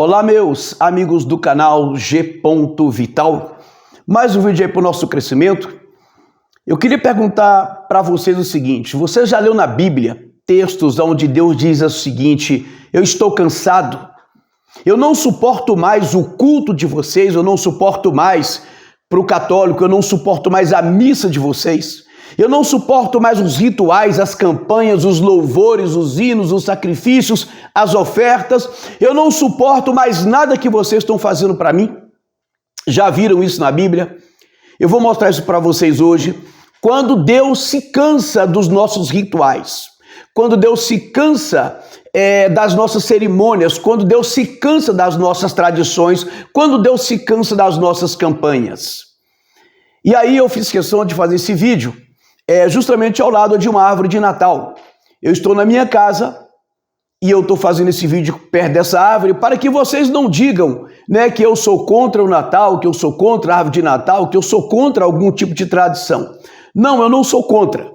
Olá, meus amigos do canal G. Vital. Mais um vídeo aí para o nosso crescimento. Eu queria perguntar para vocês o seguinte: você já leu na Bíblia textos onde Deus diz o seguinte: eu estou cansado, eu não suporto mais o culto de vocês, eu não suporto mais para o católico, eu não suporto mais a missa de vocês, eu não suporto mais os rituais, as campanhas, os louvores, os hinos, os sacrifícios, as ofertas, eu não suporto mais nada que vocês estão fazendo para mim. Já viram isso na Bíblia? Eu vou mostrar isso para vocês hoje. Quando Deus se cansa dos nossos rituais, quando Deus se cansa das nossas cerimônias, quando Deus se cansa das nossas tradições, quando Deus se cansa das nossas campanhas. E aí eu fiz questão de fazer esse vídeo justamente ao lado de uma árvore de Natal. Eu estou na minha casa e eu estou fazendo esse vídeo perto dessa árvore para que vocês não digam, que eu sou contra o Natal, que eu sou contra a árvore de Natal, que eu sou contra algum tipo de tradição. Não, eu não sou contra.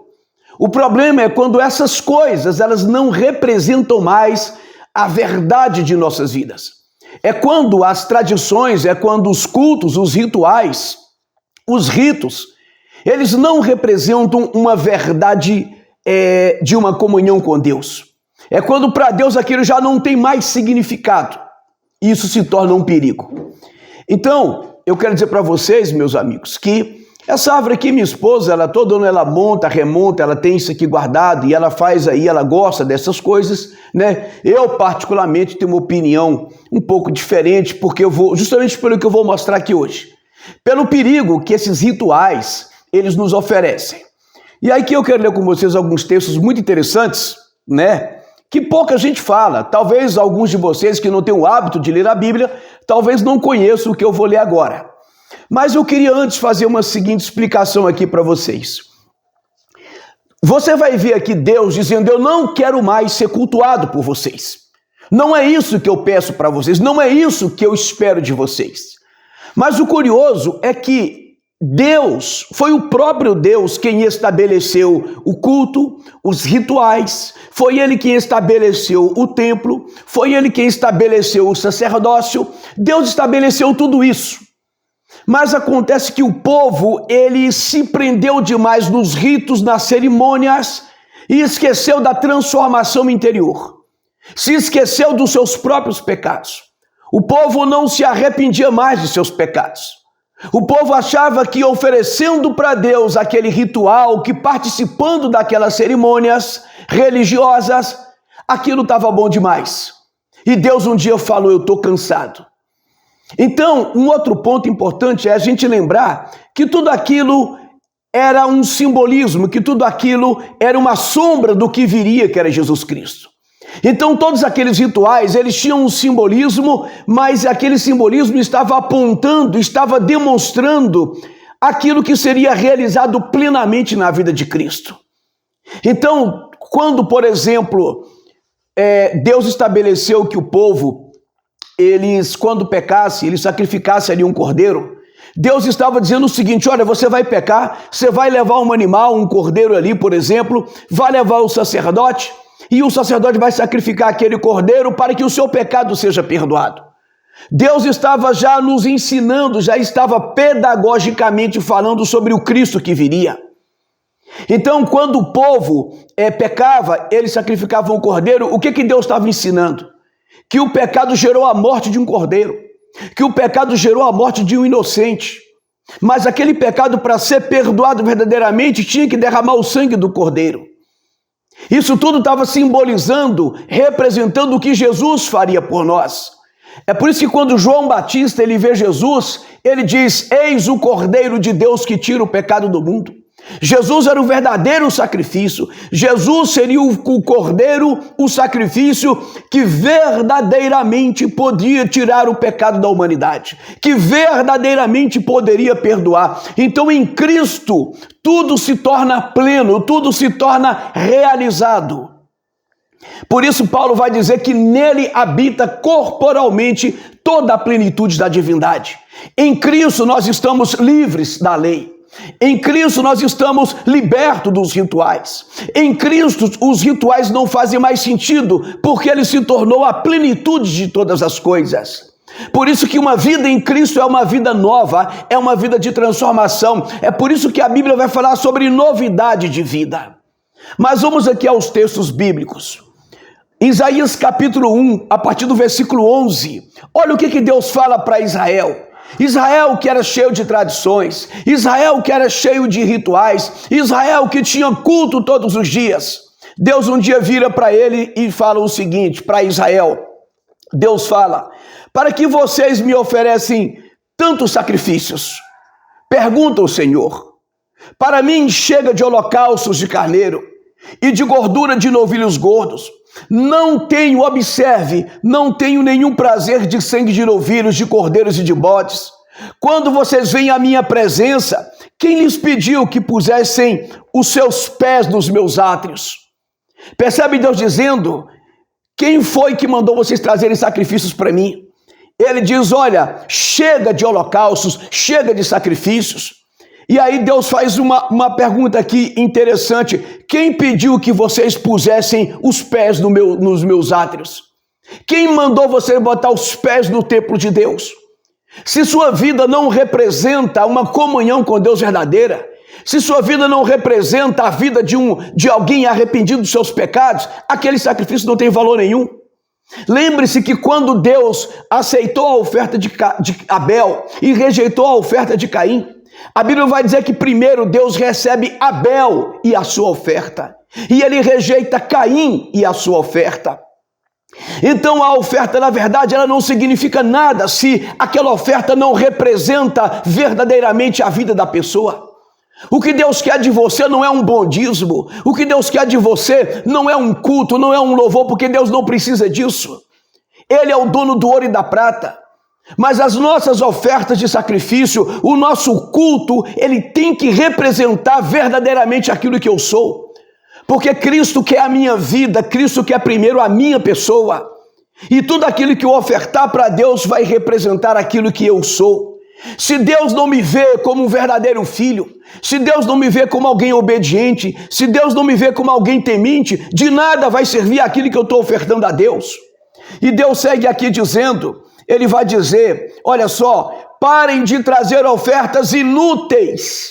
O problema é quando essas coisas, elas não representam mais a verdade de nossas vidas. É quando as tradições, é quando os cultos, os rituais, os ritos, eles não representam uma verdade de uma comunhão com Deus. É quando para Deus aquilo já não tem mais significado. Isso se torna um perigo. Então, eu quero dizer para vocês, meus amigos, que essa árvore aqui, minha esposa, ela todo ano ela monta, remonta, ela tem isso aqui guardado e ela faz aí, ela gosta dessas coisas, Eu, particularmente, tenho uma opinião um pouco diferente, porque eu vou, justamente pelo que eu vou mostrar aqui hoje. Pelo perigo que esses rituais, eles nos oferecem. E aí que eu quero ler com vocês alguns textos muito interessantes, que pouca gente fala. Talvez alguns de vocês que não têm o hábito de ler a Bíblia, talvez não conheçam o que eu vou ler agora. Mas eu queria antes fazer uma seguinte explicação aqui para vocês. Você vai ver aqui Deus dizendo: eu não quero mais ser cultuado por vocês. Não é isso que eu peço para vocês, não é isso que eu espero de vocês. Mas o curioso é que Deus, foi o próprio Deus quem estabeleceu o culto, os rituais, foi Ele quem estabeleceu o templo, foi Ele quem estabeleceu o sacerdócio. Deus estabeleceu tudo isso. Mas acontece que o povo, ele se prendeu demais nos ritos, nas cerimônias e esqueceu da transformação interior. Se esqueceu dos seus próprios pecados. O povo não se arrependia mais de seus pecados. O povo achava que oferecendo para Deus aquele ritual, que participando daquelas cerimônias religiosas, aquilo estava bom demais. E Deus um dia falou: eu estou cansado. Então, um outro ponto importante é a gente lembrar que tudo aquilo era um simbolismo, que tudo aquilo era uma sombra do que viria, que era Jesus Cristo. Então, todos aqueles rituais, eles tinham um simbolismo, mas aquele simbolismo estava apontando, estava demonstrando aquilo que seria realizado plenamente na vida de Cristo. Então, quando, por exemplo, Deus estabeleceu que o povo, quando pecasse, eles sacrificassem ali um cordeiro, Deus estava dizendo o seguinte: olha, você vai pecar, você vai levar um animal, um cordeiro ali, por exemplo, vai levar o sacerdote, e o sacerdote vai sacrificar aquele cordeiro para que o seu pecado seja perdoado. Deus estava já nos ensinando, já estava pedagogicamente falando sobre o Cristo que viria. Então, quando o povo pecava, eles sacrificavam o cordeiro. O que Deus estava ensinando? Que o pecado gerou a morte de um cordeiro, que o pecado gerou a morte de um inocente. Mas aquele pecado, para ser perdoado verdadeiramente, tinha que derramar o sangue do cordeiro. Isso tudo estava simbolizando, representando o que Jesus faria por nós. É por isso que quando João Batista ele vê Jesus, ele diz: eis o Cordeiro de Deus que tira o pecado do mundo. Jesus era o verdadeiro sacrifício. Jesus seria o cordeiro, o sacrifício que verdadeiramente podia tirar o pecado da humanidade, que verdadeiramente poderia perdoar. Então, em Cristo, tudo se torna pleno, tudo se torna realizado. Por isso, Paulo vai dizer que nele habita corporalmente toda a plenitude da divindade. Em Cristo, nós estamos livres da lei. Em Cristo nós estamos libertos dos rituais. Em Cristo os rituais não fazem mais sentido, porque ele se tornou a plenitude de todas as coisas. Por isso que uma vida em Cristo é uma vida nova, é uma vida de transformação. É por isso que a Bíblia vai falar sobre novidade de vida. Mas vamos aqui aos textos bíblicos. Isaías capítulo 1, a partir do versículo 11. Olha o que Deus fala para Israel. Israel que era cheio de tradições, Israel que era cheio de rituais, Israel que tinha culto todos os dias. Deus um dia vira para ele e fala o seguinte, para Israel. Deus fala, para que vocês me oferecem tantos sacrifícios? Pergunta o Senhor. Para mim chega de holocaustos de carneiro e de gordura de novilhos gordos. Não tenho, observe, não tenho nenhum prazer de sangue de novilhos, de cordeiros e de bodes. Quando vocês vêm à minha presença, quem lhes pediu que pusessem os seus pés nos meus átrios? Percebe Deus dizendo, quem foi que mandou vocês trazerem sacrifícios para mim? Ele diz, olha, chega de holocaustos, chega de sacrifícios. E aí Deus faz uma pergunta aqui interessante. Quem pediu que vocês pusessem os pés nos meus átrios? Quem mandou você botar os pés no templo de Deus? Se sua vida não representa uma comunhão com Deus verdadeira, se sua vida não representa a vida de alguém arrependido dos seus pecados, aquele sacrifício não tem valor nenhum. Lembre-se que quando Deus aceitou a oferta de Abel e rejeitou a oferta de Caim, a Bíblia vai dizer que primeiro Deus recebe Abel e a sua oferta, e ele rejeita Caim e a sua oferta. Então a oferta, na verdade, ela não significa nada se aquela oferta não representa verdadeiramente a vida da pessoa. O que Deus quer de você não é um bom dízimo, o que Deus quer de você não é um culto, não é um louvor, porque Deus não precisa disso. Ele é o dono do ouro e da prata. Mas as nossas ofertas de sacrifício, o nosso culto, ele tem que representar verdadeiramente aquilo que eu sou. Porque Cristo quer a minha vida, Cristo quer primeiro a minha pessoa. E tudo aquilo que eu ofertar para Deus vai representar aquilo que eu sou. Se Deus não me vê como um verdadeiro filho, se Deus não me vê como alguém obediente, se Deus não me vê como alguém temente, de nada vai servir aquilo que eu estou ofertando a Deus. E Deus segue aqui dizendo... Ele vai dizer, olha só, parem de trazer ofertas inúteis.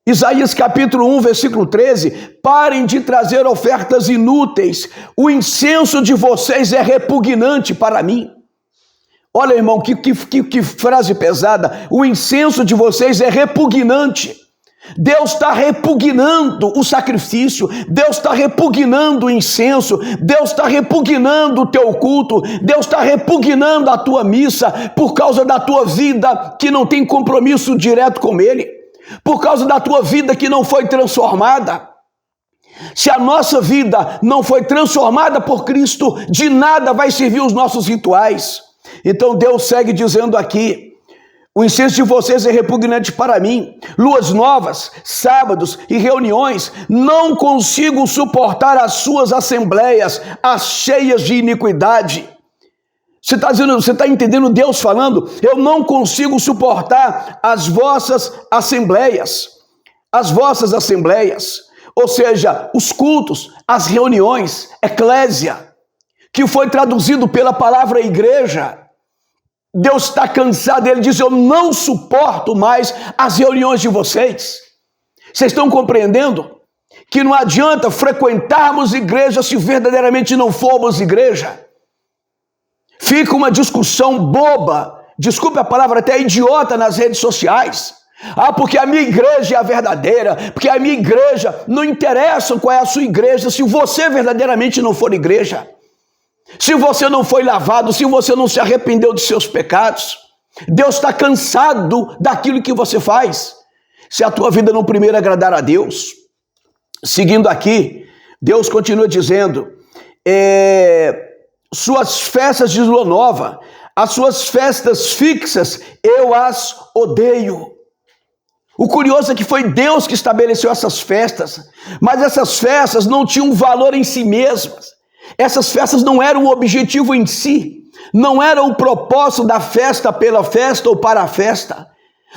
Isaías capítulo 1, versículo 13, parem de trazer ofertas inúteis. O incenso de vocês é repugnante para mim. Olha, irmão, que frase pesada. O incenso de vocês é repugnante. Deus está repugnando o sacrifício, Deus está repugnando o incenso, Deus está repugnando o teu culto, Deus está repugnando a tua missa por causa da tua vida que não tem compromisso direto com Ele, por causa da tua vida que não foi transformada. Se a nossa vida não foi transformada por Cristo, de nada vai servir os nossos rituais. Então Deus segue dizendo aqui, o incenso de vocês é repugnante para mim. Luas novas, sábados e reuniões, não consigo suportar as suas assembleias, as cheias de iniquidade. Você está entendendo Deus falando? Eu não consigo suportar as vossas assembleias. As vossas assembleias. Ou seja, os cultos, as reuniões, eclésia, que foi traduzido pela palavra igreja. Deus está cansado, ele diz, eu não suporto mais as reuniões de vocês. Vocês estão compreendendo? Que não adianta frequentarmos igreja se verdadeiramente não formos igreja. Fica uma discussão boba, desculpe a palavra, até idiota nas redes sociais. Porque a minha igreja é a verdadeira, porque a minha igreja, não interessa qual é a sua igreja, se você verdadeiramente não for igreja. Se você não foi lavado, se você não se arrependeu dos seus pecados, Deus está cansado daquilo que você faz. Se a tua vida não primeiro agradar a Deus. Seguindo aqui, Deus continua dizendo, suas festas de lua nova, as suas festas fixas, eu as odeio. O curioso é que foi Deus que estabeleceu essas festas, mas essas festas não tinham valor em si mesmas. Essas festas não eram o objetivo em si, não era o propósito da festa pela festa ou para a festa.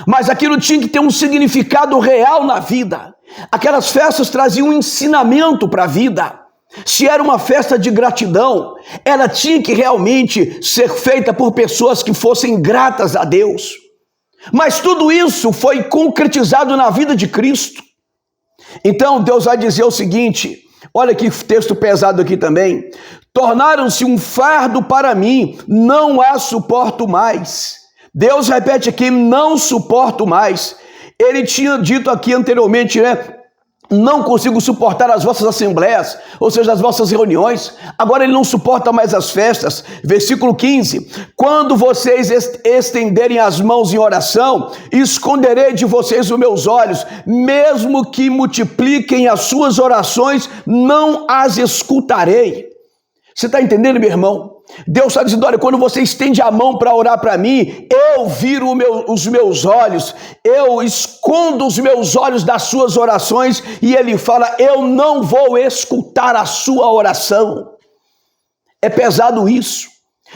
mas aquilo tinha que ter um significado real na vida. Aquelas festas traziam um ensinamento para a vida. Se era uma festa de gratidão, ela tinha que realmente ser feita por pessoas que fossem gratas a Deus. Mas tudo isso foi concretizado na vida de Cristo. Então Deus vai dizer o seguinte, olha que texto pesado aqui também: tornaram-se um fardo para mim, não as suporto mais. Deus repete aqui, não suporto mais. Ele tinha dito aqui anteriormente, não consigo suportar as vossas assembleias, ou seja, as vossas reuniões. Agora ele não suporta mais as festas. Versículo 15: quando vocês estenderem as mãos em oração, esconderei de vocês os meus olhos, mesmo que multipliquem as suas orações, não as escutarei. Você está entendendo, meu irmão? Deus está dizendo, olha, quando você estende a mão para orar para mim, eu viro os meus olhos, eu escondo os meus olhos das suas orações, e ele fala, eu não vou escutar a sua oração. É pesado isso,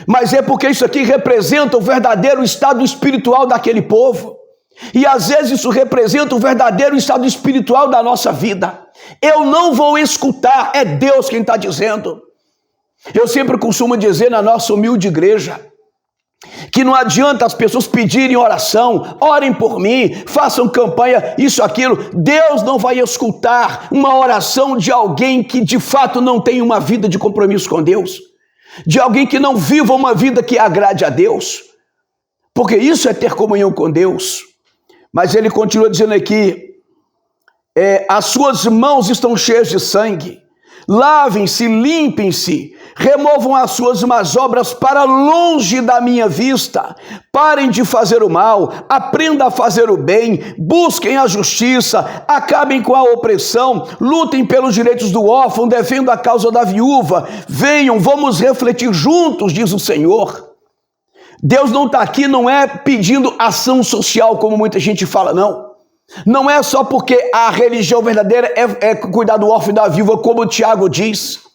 mas é porque isso aqui representa o verdadeiro estado espiritual daquele povo, e às vezes isso representa o verdadeiro estado espiritual da nossa vida. Eu não vou escutar, é Deus quem está dizendo. Eu sempre costumo dizer na nossa humilde igreja que não adianta as pessoas pedirem oração, orem por mim, façam campanha, isso, aquilo. Deus não vai escutar uma oração de alguém que de fato não tem uma vida de compromisso com Deus, de alguém que não viva uma vida que agrade a Deus, porque isso é ter comunhão com Deus. Mas ele continua dizendo aqui, as suas mãos estão cheias de sangue, lavem-se, limpem-se, removam as suas más obras para longe da minha vista, parem de fazer o mal, aprendam a fazer o bem, busquem a justiça, acabem com a opressão, lutem pelos direitos do órfão, defendam a causa da viúva, venham, vamos refletir juntos, diz o Senhor. Deus não está aqui, não é pedindo ação social, como muita gente fala, não. Não é só porque a religião verdadeira é cuidar do órfão e da viúva, como o Tiago diz.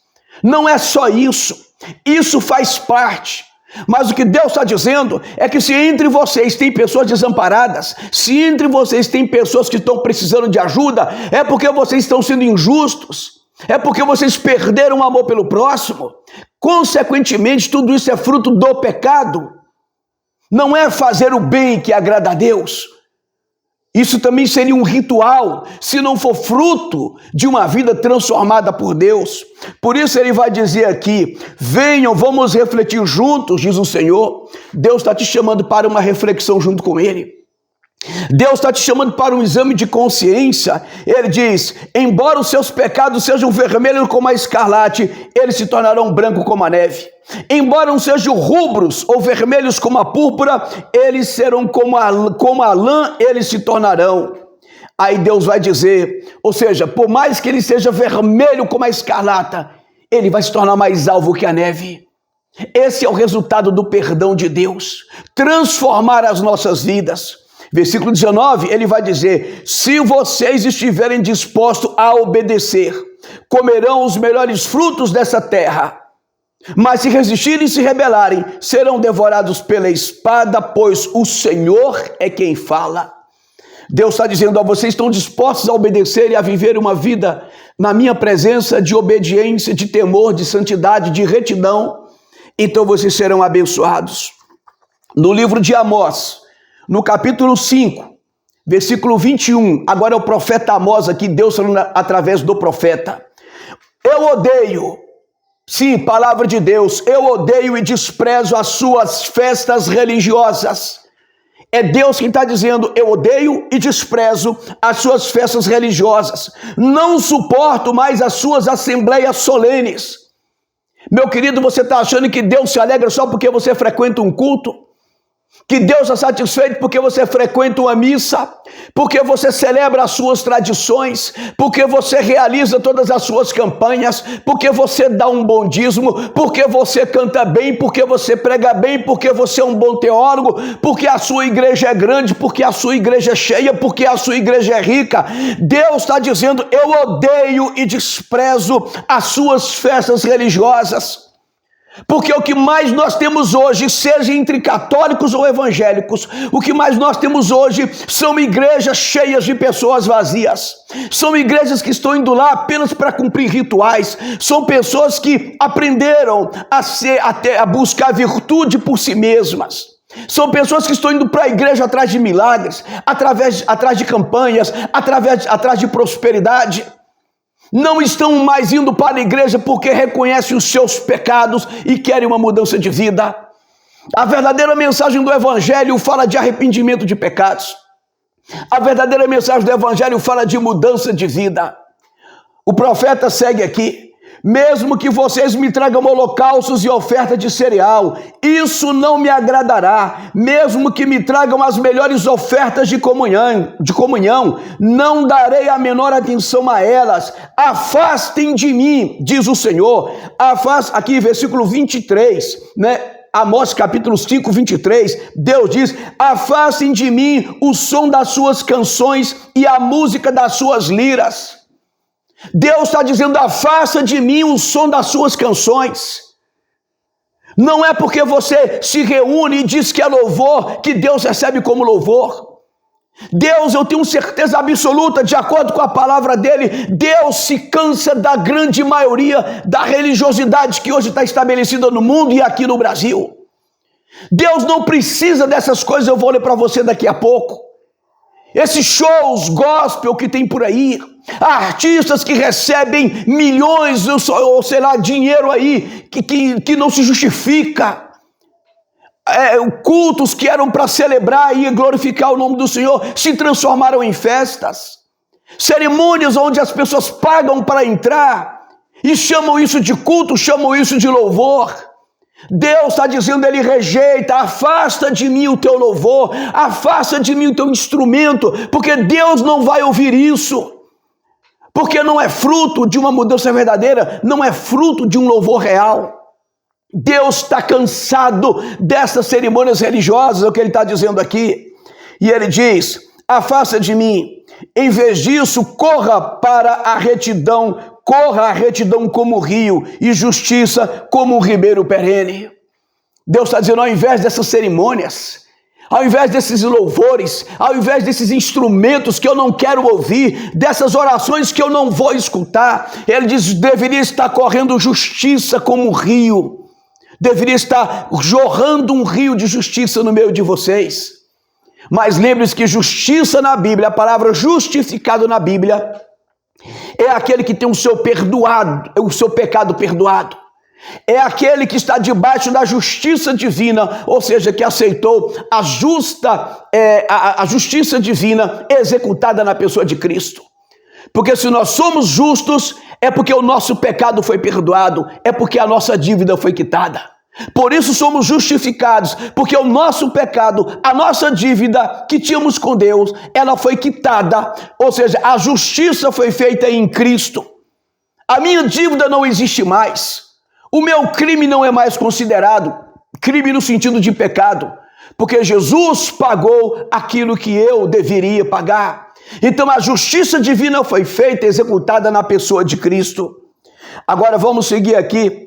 Não é só isso. Isso faz parte. Mas o que Deus está dizendo é que se entre vocês tem pessoas desamparadas, se entre vocês tem pessoas que estão precisando de ajuda, é porque vocês estão sendo injustos, é porque vocês perderam o amor pelo próximo. Consequentemente, tudo isso é fruto do pecado. Não é fazer o bem que agrada a Deus. Isso também seria um ritual, se não for fruto de uma vida transformada por Deus. Por isso ele vai dizer aqui, venham, vamos refletir juntos, diz o Senhor. Deus está te chamando para uma reflexão junto com Ele. Deus está te chamando para um exame de consciência. Ele diz, embora os seus pecados sejam vermelhos como a escarlate, eles se tornarão brancos como a neve. Embora não sejam rubros ou vermelhos como a púrpura, eles serão como a lã, eles se tornarão. Aí Deus vai dizer, ou seja, por mais que ele seja vermelho como a escarlata, ele vai se tornar mais alvo que a neve. Esse é o resultado do perdão de Deus, transformar as nossas vidas. Versículo 19, ele vai dizer, se vocês estiverem dispostos a obedecer, comerão os melhores frutos dessa terra. Mas se resistirem e se rebelarem, serão devorados pela espada, pois o Senhor é quem fala. Deus está dizendo, vocês estão dispostos a obedecer e a viver uma vida na minha presença de obediência, de temor, de santidade, de retidão, então vocês serão abençoados. No livro de Amós, no capítulo 5, versículo 21, agora é o profeta Amós aqui, Deus falando através do profeta. Eu odeio, sim, palavra de Deus, eu odeio e desprezo as suas festas religiosas. É Deus quem está dizendo, eu odeio e desprezo as suas festas religiosas. Não suporto mais as suas assembleias solenes. Meu querido, você está achando que Deus se alegra só porque você frequenta um culto? Que Deus está satisfeito porque você frequenta uma missa, porque você celebra as suas tradições, porque você realiza todas as suas campanhas, porque você dá um bom dízimo, porque você canta bem, porque você prega bem, porque você é um bom teólogo, porque a sua igreja é grande, porque a sua igreja é cheia, porque a sua igreja é rica. Deus está dizendo, eu odeio e desprezo as suas festas religiosas. Porque o que mais nós temos hoje, seja entre católicos ou evangélicos, o que mais nós temos hoje são igrejas cheias de pessoas vazias. São igrejas que estão indo lá apenas para cumprir rituais. São pessoas que aprenderam a buscar virtude por si mesmas. São pessoas que estão indo para a igreja atrás de milagres, atrás de campanhas, atrás de prosperidade. Não estão mais indo para a igreja porque reconhecem os seus pecados e querem uma mudança de vida. A verdadeira mensagem do evangelho fala de arrependimento de pecados. A verdadeira mensagem do evangelho fala de mudança de vida. O profeta segue aqui: mesmo que vocês me tragam holocaustos e oferta de cereal, isso não me agradará. Mesmo que me tragam as melhores ofertas de comunhão, não darei a menor atenção a elas. Afastem de mim, diz o Senhor. Aqui, versículo 23, Amós capítulo 5, 23, Deus diz: afastem de mim o som das suas canções e a música das suas liras. Deus está dizendo: afasta de mim o som das suas canções. Não é porque você se reúne e diz que é louvor que Deus recebe como louvor. Deus, eu tenho certeza absoluta, de acordo com a palavra dele, Deus se cansa da grande maioria da religiosidade que hoje está estabelecida no mundo e aqui no Brasil. Deus não precisa dessas coisas, eu vou ler para você daqui a pouco. Esses shows gospel que tem por aí, artistas que recebem milhões ou sei lá, dinheiro aí que não se justifica, cultos que eram para celebrar e glorificar o nome do Senhor se transformaram em festas, cerimônias onde as pessoas pagam para entrar e chamam isso de culto, chamam isso de louvor. Deus está dizendo, ele rejeita: afasta de mim o teu louvor, afasta de mim o teu instrumento, porque Deus não vai ouvir isso, porque não é fruto de uma mudança verdadeira, não é fruto de um louvor real. Deus está cansado dessas cerimônias religiosas, é o que ele está dizendo aqui, e ele diz: afasta de mim, em vez disso, corra a retidão como o rio, e justiça como um ribeiro perene. Deus está dizendo, ao invés dessas cerimônias, ao invés desses louvores, ao invés desses instrumentos que eu não quero ouvir, dessas orações que eu não vou escutar, ele diz: deveria estar correndo justiça como um rio, deveria estar jorrando um rio de justiça no meio de vocês. Mas lembre-se que justiça na Bíblia, a palavra justificado na Bíblia, é aquele que tem o seu pecado perdoado. É aquele que está debaixo da justiça divina, ou seja, que aceitou a justiça divina executada na pessoa de Cristo. Porque se nós somos justos, é porque o nosso pecado foi perdoado, é porque a nossa dívida foi quitada. Por isso somos justificados, porque o nosso pecado, a nossa dívida que tínhamos com Deus, ela foi quitada, ou seja, a justiça foi feita em Cristo. A minha dívida não existe mais, o meu crime não é mais considerado crime no sentido de pecado, porque Jesus pagou aquilo que eu deveria pagar. Então a justiça divina foi feita, executada na pessoa de Cristo. Agora vamos seguir aqui.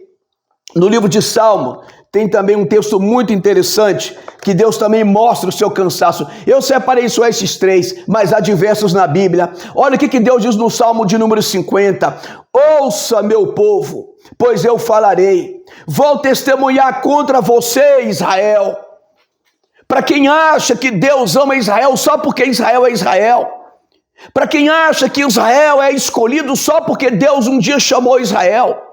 No livro de Salmo, tem também um texto muito interessante, que Deus também mostra o seu cansaço. Eu separei só esses três, mas há diversos na Bíblia. Olha o que Deus diz no Salmo de número 50. Ouça, meu povo, pois eu falarei. Vou testemunhar contra você, Israel. Para quem acha que Deus ama Israel só porque Israel é Israel. Para quem acha que Israel é escolhido só porque Deus um dia chamou Israel.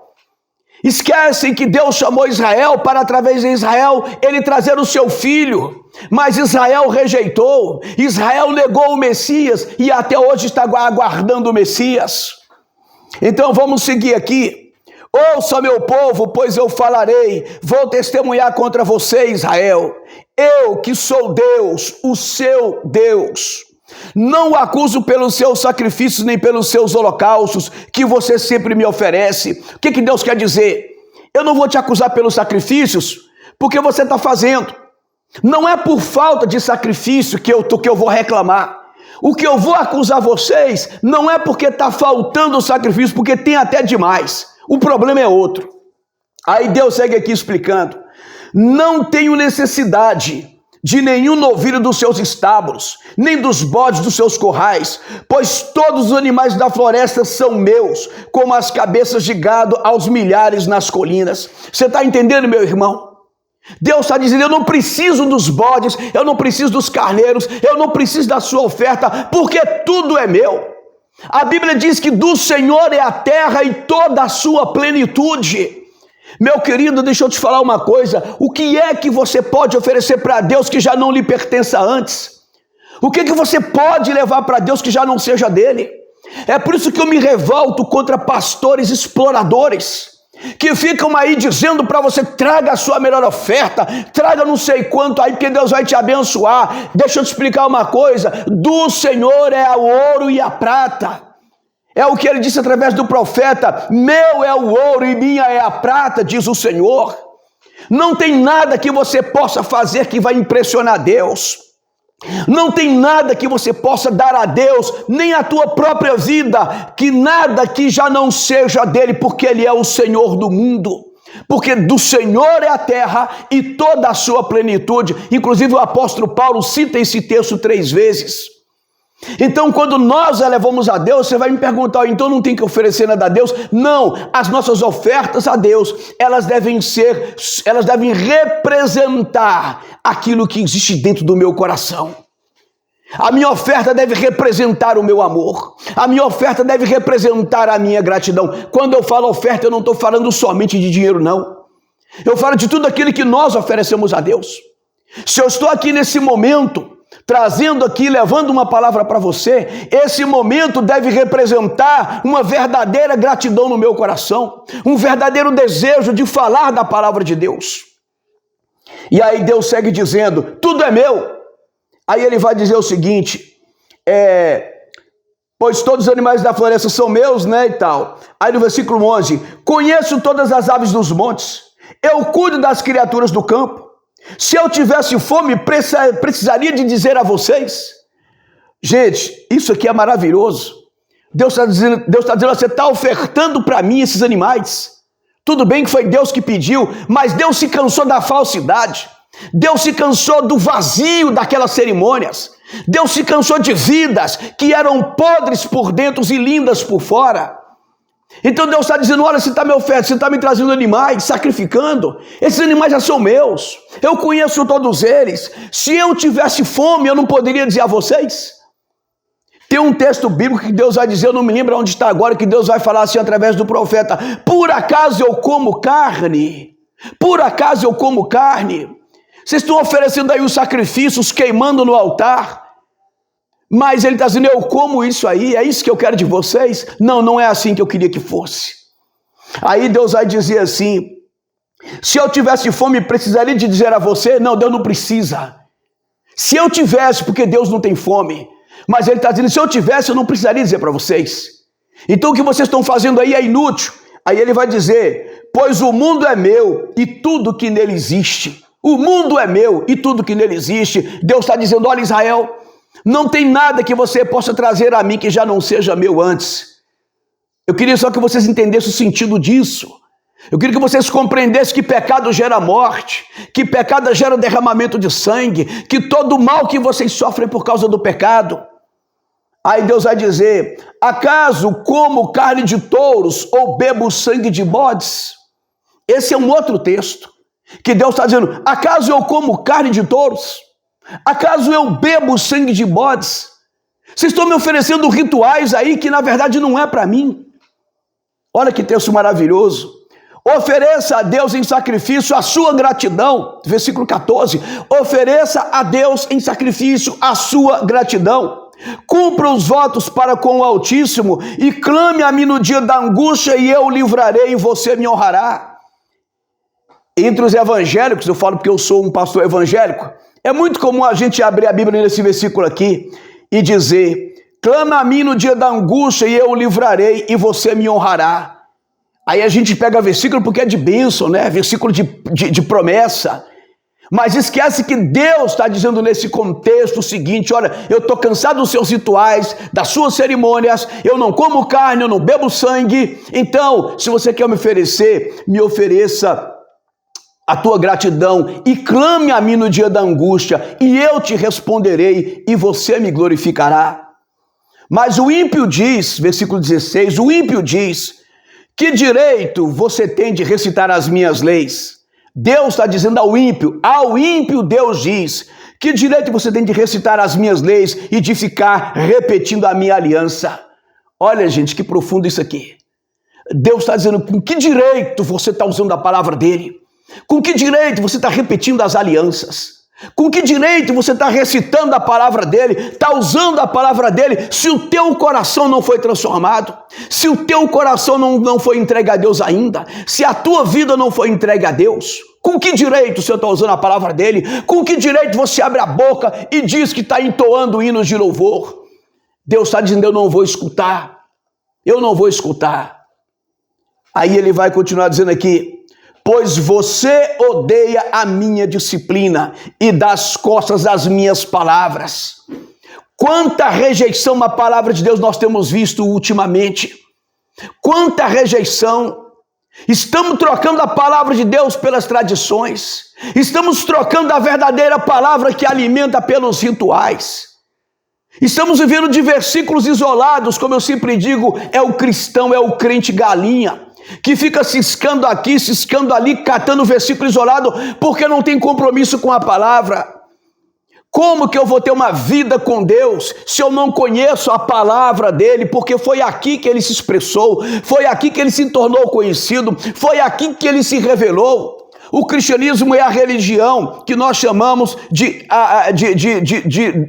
Esquecem que Deus chamou Israel para, através de Israel, ele trazer o seu filho. Mas Israel rejeitou, Israel negou o Messias e até hoje está aguardando o Messias. Então vamos seguir aqui. Ouça, meu povo, pois eu falarei, vou testemunhar contra você, Israel. Eu que sou Deus, o seu Deus. Não o acuso pelos seus sacrifícios nem pelos seus holocaustos que você sempre me oferece. O que Deus quer dizer? Eu não vou te acusar pelos sacrifícios porque você está fazendo. Não é por falta de sacrifício que eu vou reclamar. O que eu vou acusar vocês não é porque está faltando o sacrifício, porque tem até demais. O problema é outro. Aí Deus segue aqui explicando: não tenho necessidade de nenhum novilho dos seus estábulos, nem dos bodes dos seus currais, pois todos os animais da floresta são meus, como as cabeças de gado aos milhares nas colinas. Você está entendendo, meu irmão? Deus está dizendo: eu não preciso dos bodes, eu não preciso dos carneiros, eu não preciso da sua oferta, porque tudo é meu. A Bíblia diz que do Senhor é a terra e toda a sua plenitude. Meu querido, deixa eu te falar uma coisa: o que é que você pode oferecer para Deus que já não lhe pertença antes? O que é que você pode levar para Deus que já não seja dele? É por isso que eu me revolto contra pastores exploradores, que ficam aí dizendo para você: traga a sua melhor oferta, traga não sei quanto aí, porque Deus vai te abençoar. Deixa eu te explicar uma coisa: do Senhor é o ouro e a prata. É o que ele disse através do profeta: meu é o ouro e minha é a prata, diz o Senhor. Não tem nada que você possa fazer que vai impressionar Deus. Não tem nada que você possa dar a Deus, nem a tua própria vida, que nada que já não seja dele, porque ele é o Senhor do mundo. Porque do Senhor é a terra e toda a sua plenitude. Inclusive o apóstolo Paulo cita esse texto 3 vezes. Então, quando nós a levamos a Deus, você vai me perguntar: então não tem que oferecer nada a Deus? Não, as nossas ofertas a Deus, elas devem representar aquilo que existe dentro do meu coração. A minha oferta deve representar o meu amor. A minha oferta deve representar a minha gratidão. Quando eu falo oferta, eu não estou falando somente de dinheiro, não. Eu falo de tudo aquilo que nós oferecemos a Deus. Se eu estou aqui nesse momento, trazendo aqui, levando uma palavra para você, esse momento deve representar uma verdadeira gratidão no meu coração, um verdadeiro desejo de falar da palavra de Deus. E aí Deus segue dizendo: tudo é meu. Aí ele vai dizer o seguinte: pois todos os animais da floresta são meus, né, e tal. Aí no versículo 11: conheço todas as aves dos montes, eu cuido das criaturas do campo. Se eu tivesse fome, precisaria de dizer a vocês. Gente, isso aqui é maravilhoso. Deus está dizendo: você está ofertando para mim esses animais. Tudo bem que foi Deus que pediu, mas Deus se cansou da falsidade. Deus se cansou do vazio daquelas cerimônias. Deus se cansou de vidas que eram podres por dentro e lindas por fora. Então Deus está dizendo: olha, você está me oferecendo, você está me trazendo animais, sacrificando. Esses animais já são meus, eu conheço todos eles. Se eu tivesse fome, eu não poderia dizer a vocês? Tem um texto bíblico que Deus vai dizer, eu não me lembro onde está agora, que Deus vai falar assim através do profeta: por acaso eu como carne? Por acaso eu como carne? Vocês estão oferecendo aí os sacrifícios, queimando no altar, mas ele está dizendo: eu como isso aí, é isso que eu quero de vocês? Não, não é assim que eu queria que fosse. Aí Deus vai dizer assim: se eu tivesse fome, precisaria de dizer a você? Não, Deus não precisa. Se eu tivesse, porque Deus não tem fome, mas ele está dizendo: se eu tivesse, eu não precisaria dizer para vocês. Então o que vocês estão fazendo aí é inútil. Aí ele vai dizer: pois o mundo é meu e tudo que nele existe. O mundo é meu e tudo que nele existe. Deus está dizendo: olha, Israel, não tem nada que você possa trazer a mim que já não seja meu antes. Eu queria só que vocês entendessem o sentido disso. Eu queria que vocês compreendessem que pecado gera morte, que pecado gera derramamento de sangue, que todo o mal que vocês sofrem por causa do pecado. Aí Deus vai dizer: acaso como carne de touros ou bebo sangue de bodes? Esse é um outro texto que Deus está dizendo: acaso eu como carne de touros? Acaso eu bebo sangue de bodes? Vocês estão me oferecendo rituais aí que na verdade não é para mim. Olha que texto maravilhoso. Ofereça a Deus em sacrifício a sua gratidão. Versículo 14. Ofereça a Deus em sacrifício a sua gratidão. Cumpra os votos para com o Altíssimo e clame a mim no dia da angústia e eu o livrarei e você me honrará. Entre os evangélicos, eu falo porque eu sou um pastor evangélico, é muito comum a gente abrir a Bíblia nesse versículo aqui e dizer: clama a mim no dia da angústia e eu o livrarei e você me honrará. Aí a gente pega versículo porque é de bênção, né? Versículo de promessa. Mas esquece que Deus está dizendo nesse contexto o seguinte: olha, eu estou cansado dos seus rituais, das suas cerimônias, eu não como carne, eu não bebo sangue. Então, se você quer me oferecer, me ofereça a tua gratidão e clame a mim no dia da angústia, e eu te responderei e você me glorificará. Mas o ímpio diz, versículo 16, o ímpio diz: que direito você tem de recitar as minhas leis? Deus está dizendo ao ímpio Deus diz: que direito você tem de recitar as minhas leis e de ficar repetindo a minha aliança? Olha, gente, que profundo isso aqui. Deus está dizendo: com que direito você está usando a palavra dele? Com que direito você está repetindo as alianças? Com que direito você está recitando a palavra dele, está usando a palavra dele, se o teu coração não foi transformado, se o teu coração não foi entregue a Deus ainda, se a tua vida não foi entregue a Deus? Com que direito você está usando a palavra dele? Com que direito você abre a boca e diz que está entoando hinos de louvor? Deus está dizendo: eu não vou escutar, eu não vou escutar. Aí ele vai continuar dizendo aqui: pois você odeia a minha disciplina e dá as costas às minhas palavras. Quanta rejeição à palavra de Deus nós temos visto ultimamente. Quanta rejeição. Estamos trocando a palavra de Deus pelas tradições. Estamos trocando a verdadeira palavra que alimenta pelos rituais. Estamos vivendo de versículos isolados, como eu sempre digo, é o cristão, é o crente galinha, que fica ciscando aqui, ciscando ali, catando versículo isolado, porque não tem compromisso com a palavra. Como que eu vou ter uma vida com Deus se eu não conheço a palavra dele? Porque foi aqui que ele se expressou, foi aqui que ele se tornou conhecido, foi aqui que ele se revelou. O cristianismo é a religião que nós chamamos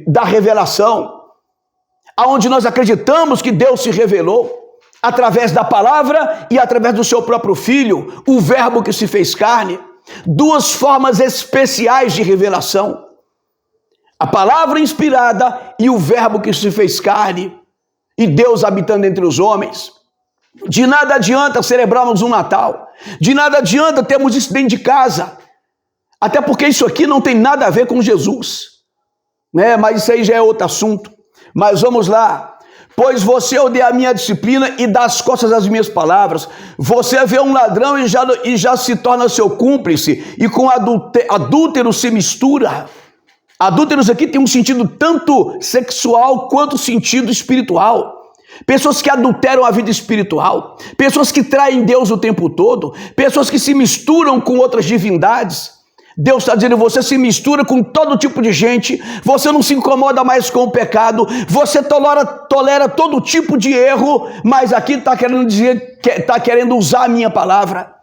da revelação, aonde nós acreditamos que Deus se revelou através da palavra e através do seu próprio Filho, o Verbo que se fez carne. Duas formas especiais de revelação: a palavra inspirada e o Verbo que se fez carne, e Deus habitando entre os homens. De nada adianta celebrarmos um Natal, de nada adianta termos isso dentro de casa, até porque isso aqui não tem nada a ver com Jesus, né? Mas isso aí já é outro assunto. Mas vamos lá. Pois você odeia a minha disciplina e dá as costas às minhas palavras. Você vê um ladrão e já se torna seu cúmplice, e com adúltero se mistura. Adúlteros aqui tem um sentido tanto sexual quanto sentido espiritual. Pessoas que adulteram a vida espiritual, pessoas que traem Deus o tempo todo, pessoas que se misturam com outras divindades. Deus está dizendo: você se mistura com todo tipo de gente, você não se incomoda mais com o pecado, você tolera todo tipo de erro, mas aqui está querendo dizer, está querendo usar a minha palavra.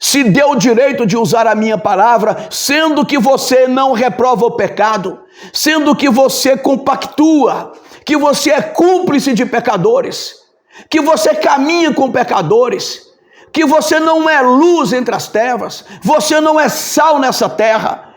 Se deu o direito de usar a minha palavra, sendo que você não reprova o pecado, sendo que você compactua, que você é cúmplice de pecadores, que você caminha com pecadores, que você não é luz entre as trevas, você não é sal nessa terra.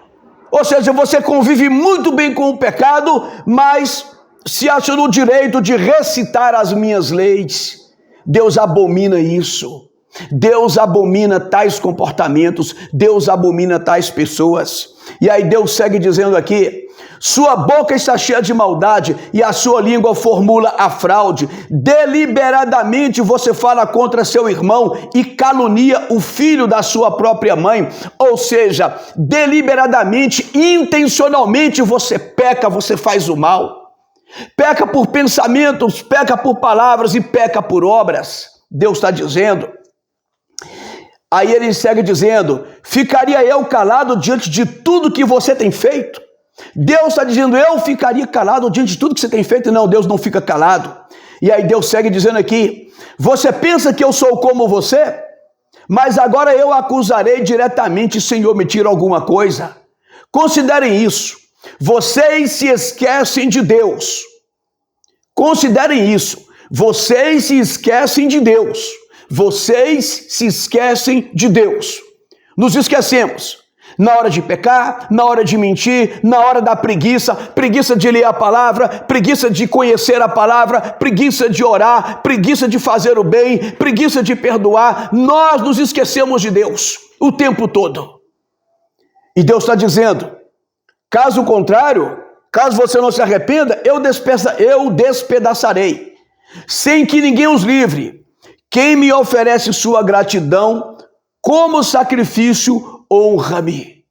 Ou seja, você convive muito bem com o pecado, mas se acha no direito de recitar as minhas leis. Deus abomina isso. Deus abomina tais comportamentos, Deus abomina tais pessoas. E aí Deus segue dizendo aqui: sua boca está cheia de maldade e a sua língua formula a fraude. Deliberadamente você fala contra seu irmão e calunia o filho da sua própria mãe. Ou seja, deliberadamente, intencionalmente você peca, você faz o mal. Peca por pensamentos, peca por palavras e peca por obras. Deus está dizendo. Aí ele segue dizendo: ficaria eu calado diante de tudo que você tem feito? Deus está dizendo: eu ficaria calado diante de tudo que você tem feito? Não, Deus não fica calado. E aí Deus segue dizendo aqui: você pensa que eu sou como você? Mas agora eu acusarei diretamente sem omitir alguma coisa. Considerem isso. Vocês se esquecem de Deus. Considerem isso. Vocês se esquecem de Deus. Vocês se esquecem de Deus. Nos esquecemos na hora de pecar, na hora de mentir, na hora da preguiça de ler a palavra, preguiça de conhecer a palavra, preguiça de orar, preguiça de fazer o bem, preguiça de perdoar. Nós nos esquecemos de Deus o tempo todo. E Deus está dizendo, caso contrário, caso você não se arrependa, eu despedaçarei, sem que ninguém os livre. Quem me oferece sua gratidão como sacrifício, honra-me.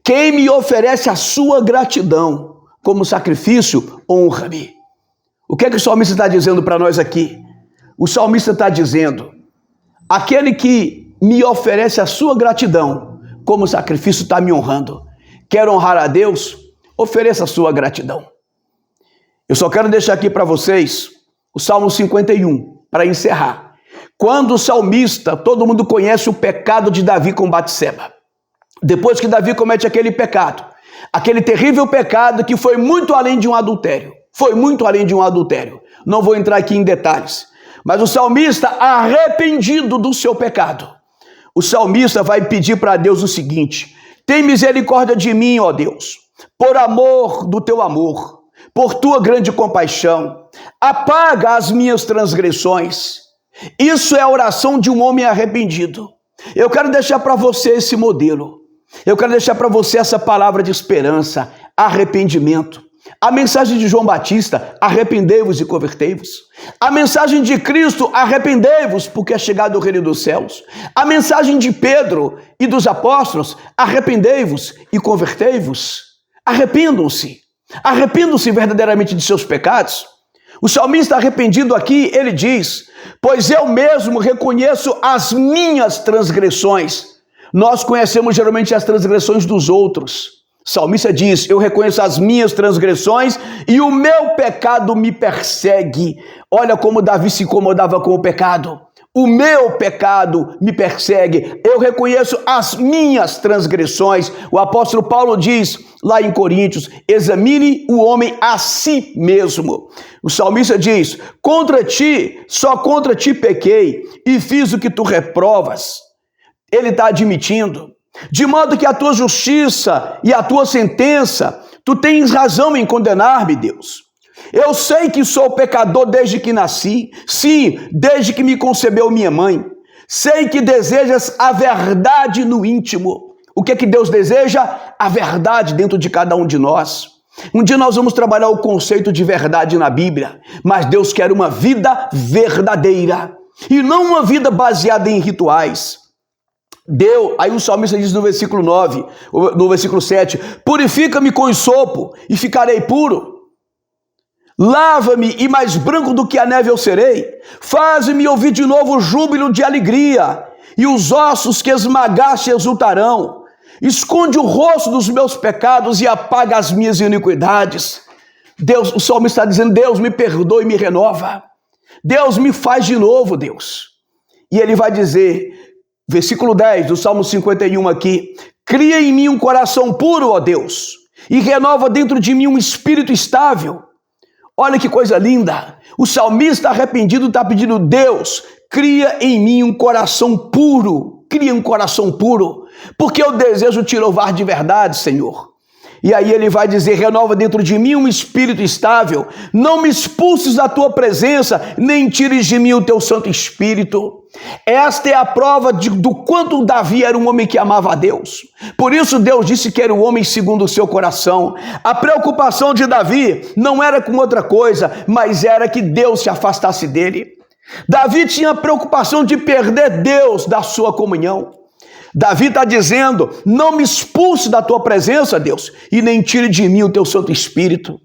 Quem me oferece a sua gratidão como sacrifício, honra-me. O que é que o salmista está dizendo para nós aqui? O salmista está dizendo, aquele que me oferece a sua gratidão como sacrifício está me honrando. Quer honrar a Deus? Ofereça a sua gratidão. Eu só quero deixar aqui para vocês o Salmo 51, para encerrar. Quando o salmista, todo mundo conhece o pecado de Davi com Batseba. Depois que Davi comete aquele pecado, aquele terrível pecado que foi muito além de um adultério. Foi muito além de um adultério. Não vou entrar aqui em detalhes. Mas o salmista, arrependido do seu pecado, o salmista vai pedir para Deus o seguinte: tem misericórdia de mim, ó Deus, por amor do teu amor, por tua grande compaixão, apaga as minhas transgressões. Isso é a oração de um homem arrependido. Eu quero deixar para você esse modelo. Eu quero deixar para você essa palavra de esperança, arrependimento. A mensagem de João Batista, arrependei-vos e convertei-vos. A mensagem de Cristo, arrependei-vos, porque é chegado o reino dos céus. A mensagem de Pedro e dos apóstolos, arrependei-vos e convertei-vos. Arrependam-se. Arrependam-se verdadeiramente de seus pecados. O salmista arrependido aqui, ele diz, pois eu mesmo reconheço as minhas transgressões. Nós conhecemos geralmente as transgressões dos outros. O salmista diz, eu reconheço as minhas transgressões e o meu pecado me persegue. Olha como Davi se incomodava com o pecado. O meu pecado me persegue. Eu reconheço as minhas transgressões. O apóstolo Paulo diz lá em Coríntios, examine o homem a si mesmo. O salmista diz, contra ti, só contra ti pequei e fiz o que tu reprovas. Ele está admitindo. De modo que a tua justiça e a tua sentença, tu tens razão em condenar-me, Deus. Eu sei que sou pecador desde que nasci, sim, desde que me concebeu minha mãe. Sei que desejas a verdade no íntimo. O que é que Deus deseja? A verdade dentro de cada um de nós. Um dia nós vamos trabalhar o conceito de verdade na Bíblia, mas Deus quer uma vida verdadeira e não uma vida baseada em rituais. Aí o salmista diz no versículo 9, no versículo 7, purifica-me com esopo e ficarei puro. Lava-me e mais branco do que a neve eu serei. Faz-me ouvir de novo o júbilo de alegria e os ossos que esmagaste exultarão. Esconde o rosto dos meus pecados e apaga as minhas iniquidades. Deus, o salmista está dizendo, Deus me perdoa e me renova. Deus me faz de novo, Deus. E ele vai dizer, versículo 10 do Salmo 51 aqui, cria em mim um coração puro, ó Deus, e renova dentro de mim um espírito estável. Olha que coisa linda. O salmista arrependido está pedindo, Deus, cria em mim um coração puro. Cria um coração puro, porque eu desejo te louvar de verdade, Senhor. E aí ele vai dizer, renova dentro de mim um espírito estável. Não me expulses da tua presença, nem tires de mim o teu Santo Espírito. Esta é a prova do quanto Davi era um homem que amava a Deus. Por isso Deus disse que era o homem segundo o seu coração. A preocupação de Davi não era com outra coisa, mas era que Deus se afastasse dele. Davi tinha a preocupação de perder Deus da sua comunhão. Davi está dizendo, não me expulse da tua presença, Deus, e nem tire de mim o teu Santo Espírito.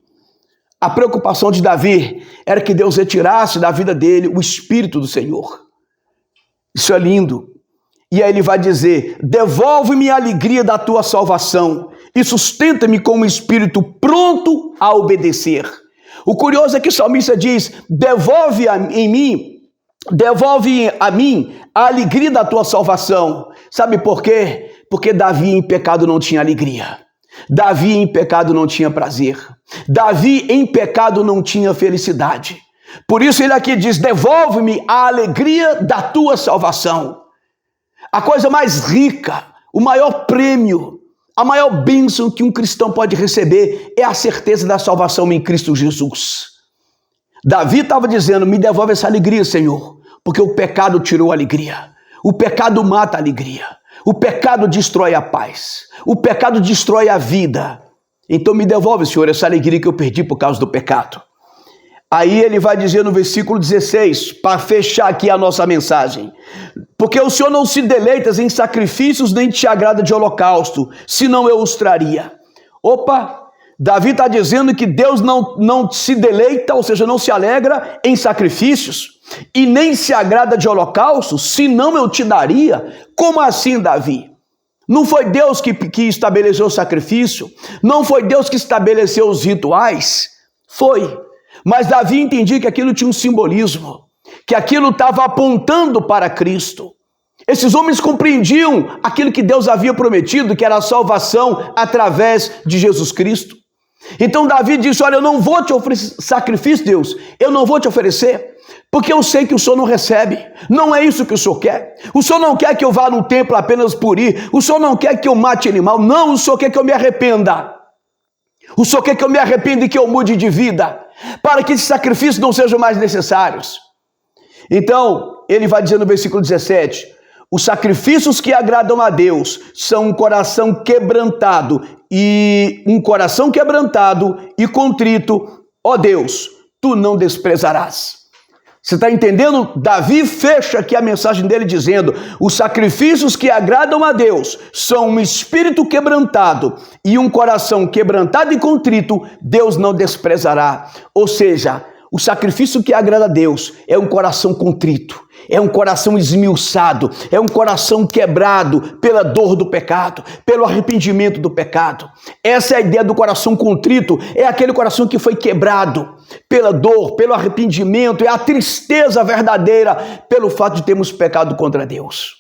A preocupação de Davi era que Deus retirasse da vida dele o Espírito do Senhor. Isso é lindo. E aí ele vai dizer, devolve-me a alegria da tua salvação e sustenta-me com um espírito pronto a obedecer. O curioso é que o salmista diz, devolve a mim a alegria da tua salvação. Sabe por quê? Porque Davi em pecado não tinha alegria. Davi em pecado não tinha prazer. Davi em pecado não tinha felicidade. Por isso ele aqui diz, devolve-me a alegria da tua salvação. A coisa mais rica, o maior prêmio, a maior bênção que um cristão pode receber é a certeza da salvação em Cristo Jesus. Davi estava dizendo, me devolve essa alegria, Senhor, porque o pecado tirou a alegria. O pecado mata a alegria. O pecado destrói a paz. O pecado destrói a vida. Então me devolve, Senhor, essa alegria que eu perdi por causa do pecado. Aí ele vai dizer no versículo 16, para fechar aqui a nossa mensagem: porque o Senhor não se deleita em sacrifícios, nem te agrada de holocausto, senão eu os traria. Opa! Davi está dizendo que Deus não se deleita, ou seja, não se alegra em sacrifícios, e nem se agrada de holocausto, senão eu te daria. Como assim, Davi? Não foi Deus que estabeleceu o sacrifício? Não foi Deus que estabeleceu os rituais? Foi. Mas Davi entendia que aquilo tinha um simbolismo, que aquilo estava apontando para Cristo. Esses homens compreendiam aquilo que Deus havia prometido, que era a salvação através de Jesus Cristo. Então Davi disse: olha, eu não vou te oferecer sacrifício, Deus, eu não vou te oferecer, porque eu sei que o Senhor não recebe. Não é isso que o Senhor quer. O Senhor não quer que eu vá no templo apenas por ir. O Senhor não quer que eu mate animal. Não, o Senhor quer que eu me arrependa. O Senhor quer que eu me arrependa e que eu mude de vida, para que esses sacrifícios não sejam mais necessários. Então, ele vai dizer no versículo 17: os sacrifícios que agradam a Deus são um coração quebrantado e contrito, ó Deus, tu não desprezarás. Você está entendendo? Davi fecha aqui a mensagem dele dizendo: os sacrifícios que agradam a Deus são um espírito quebrantado e um coração quebrantado e contrito, Deus não desprezará. Ou seja, o sacrifício que agrada a Deus é um coração contrito, é um coração esmiuçado, é um coração quebrado pela dor do pecado, pelo arrependimento do pecado. Essa é a ideia do coração contrito, é aquele coração que foi quebrado pela dor, pelo arrependimento, é a tristeza verdadeira pelo fato de termos pecado contra Deus.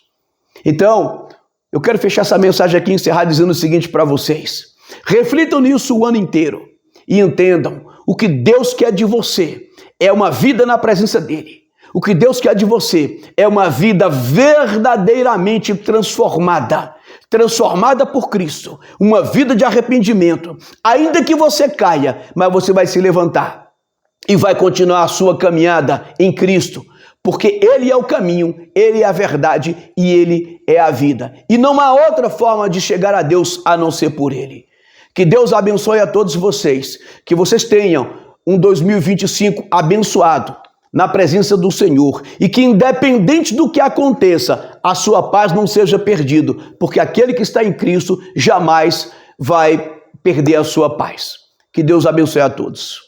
Então, eu quero fechar essa mensagem aqui e encerrar dizendo o seguinte para vocês: reflitam nisso o ano inteiro e entendam: o que Deus quer de você é uma vida na presença dele. O que Deus quer de você é uma vida verdadeiramente transformada por Cristo, uma vida de arrependimento. Ainda que você caia, mas você vai se levantar e vai continuar a sua caminhada em Cristo, porque Ele é o caminho, Ele é a verdade e Ele é a vida. E não há outra forma de chegar a Deus a não ser por Ele. Que Deus abençoe a todos vocês, que vocês tenham um 2025 abençoado na presença do Senhor, e que independente do que aconteça, a sua paz não seja perdida, porque aquele que está em Cristo jamais vai perder a sua paz. Que Deus abençoe a todos.